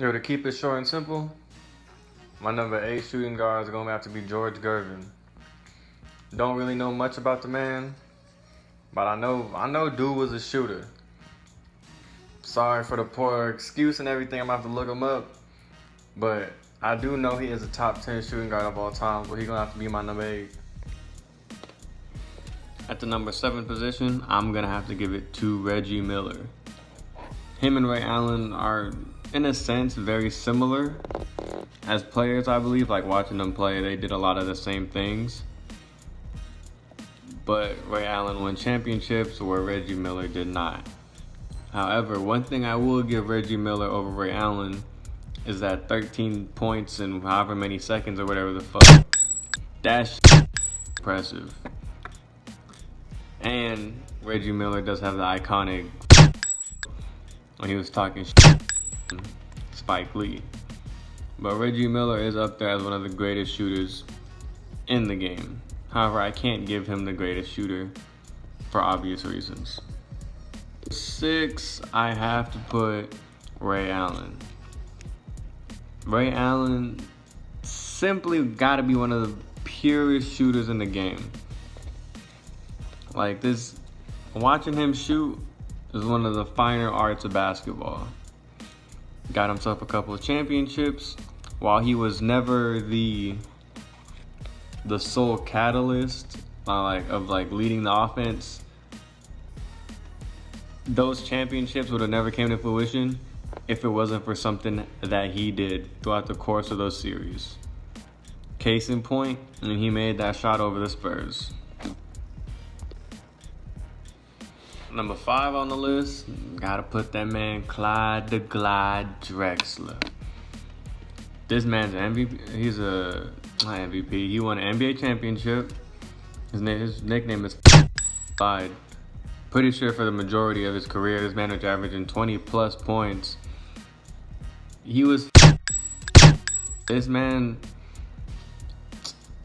Yo, to keep it short and simple, my number 8 shooting guard is going to have to be George Gervin. Don't really know much about the man, but I know dude was a shooter. Sorry for the poor excuse and everything, I'm going to have to look him up. But I do know he is a top 10 shooting guard of all time, so he's going to have to be my number 8. At the number 7 position, I'm going to have to give it to Reggie Miller. Him and Ray Allen are, in a sense, very similar as players, I believe. Like, watching them play, they did a lot of the same things. But Ray Allen won championships where Reggie Miller did not. However, one thing I will give Reggie Miller over Ray Allen is that 13 points in however many seconds or whatever the fuck. That's impressive. And Reggie Miller does have the iconic when he was talking Spike Lee. But Reggie Miller is up there as one of the greatest shooters in the game. However, I can't give him the greatest shooter for obvious reasons. 6, I have to put Ray Allen. Ray Allen simply gotta be one of the purest shooters in the game. Like this, watching him shoot is one of the finer arts of basketball. Got himself a couple of championships. While he was never the sole catalyst of leading the offense, those championships would have never came to fruition if it wasn't for something that he did throughout the course of those series. Case in point, when he made that shot over the Spurs. Number 5 on the list, gotta put that man Clyde the Glide Drexler. This man's an MVP. He's not MVP. He won an NBA championship. His nickname is Clyde. Pretty sure for the majority of his career, this man was averaging 20 plus points. This man,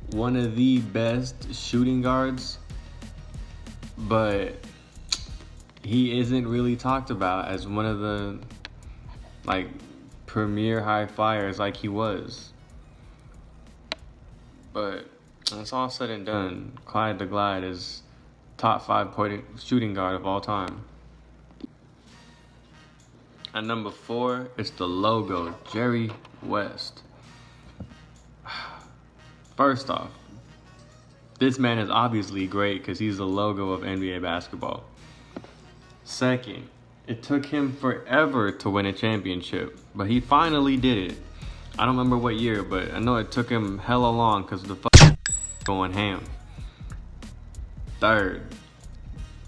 one of the best shooting guards, but he isn't really talked about as one of the premier high flyers like he was. But when it's all said and done, Clyde the Glide is top 5 point shooting guard of all time. At number 4, it's the logo, Jerry West. First off, this man is obviously great because he's the logo of NBA basketball. Second, it took him forever to win a championship, but he finally did it. I don't remember what year, but I know it took him hella long because the going ham. Third,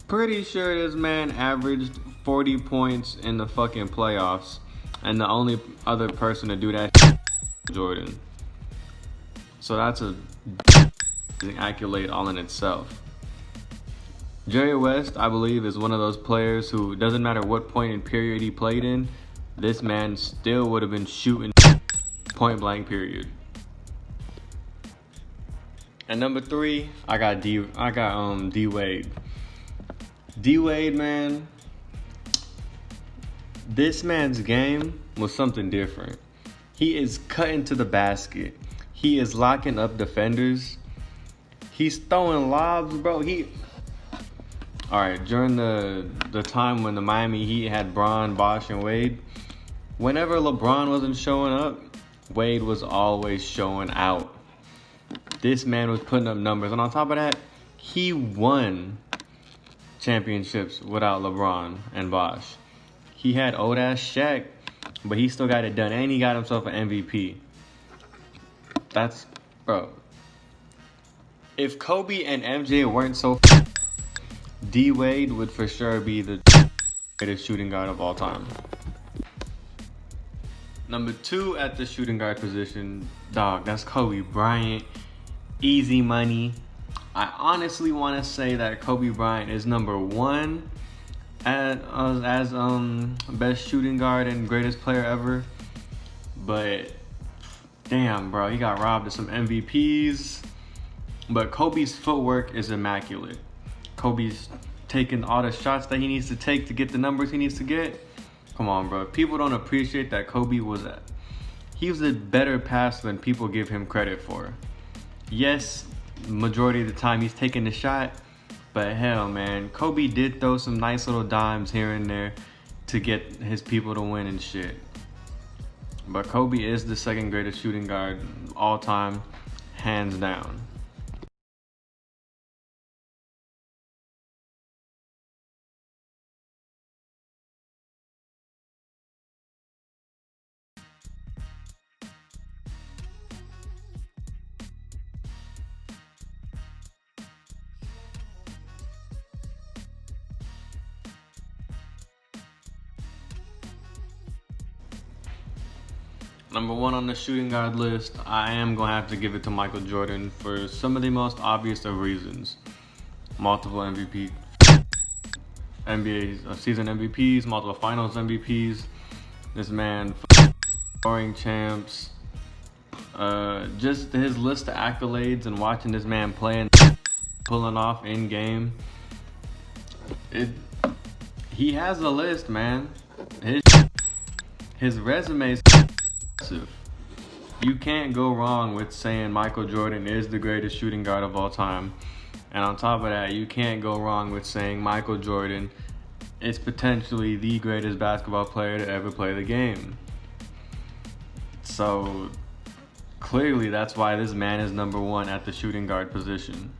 pretty sure this man averaged 40 points in the fucking playoffs, and the only other person to do that Jordan. So that's an accolade all in itself. Jerry West, I believe, is one of those players who doesn't matter what point in period he played in, this man still would have been shooting point blank period. At number 3, I got D Wade. D Wade, man, this man's game was something different. He is cutting to the basket. He is locking up defenders. He's throwing lobs, bro. Alright, during the time when the Miami Heat had Bron, Bosh, and Wade, whenever LeBron wasn't showing up, Wade was always showing out. This man was putting up numbers. And on top of that, he won championships without LeBron and Bosh. He had old-ass Shaq, but he still got it done. And he got himself an MVP. Bro. If Kobe and MJ weren't so D Wade would for sure be the greatest shooting guard of all time. Number 2 at the shooting guard position, dog, that's Kobe Bryant. Easy money. I honestly want to say that Kobe Bryant is number 1 as best shooting guard and greatest player ever. But damn, bro, he got robbed of some MVPs. But Kobe's footwork is immaculate. Kobe's taking all the shots that he needs to take to get the numbers he needs to get. Come on, bro. People don't appreciate that Kobe he was a better passer than people give him credit for. Yes, majority of the time he's taking the shot, but hell, man, Kobe did throw some nice little dimes here and there to get his people to win and shit. But Kobe is the second greatest shooting guard all time, hands down. Number one on the shooting guard list, I am going to have to give it to Michael Jordan for some of the most obvious of reasons. Multiple MVP, NBA season MVPs, multiple finals MVPs. This man, scoring champs. Just his list of accolades and watching this man play and pulling off in game. He has a list, man. His resume is impressive. You can't go wrong with saying Michael Jordan is the greatest shooting guard of all time. And on top of that, you can't go wrong with saying Michael Jordan is potentially the greatest basketball player to ever play the game. So clearly that's why this man is number one at the shooting guard position.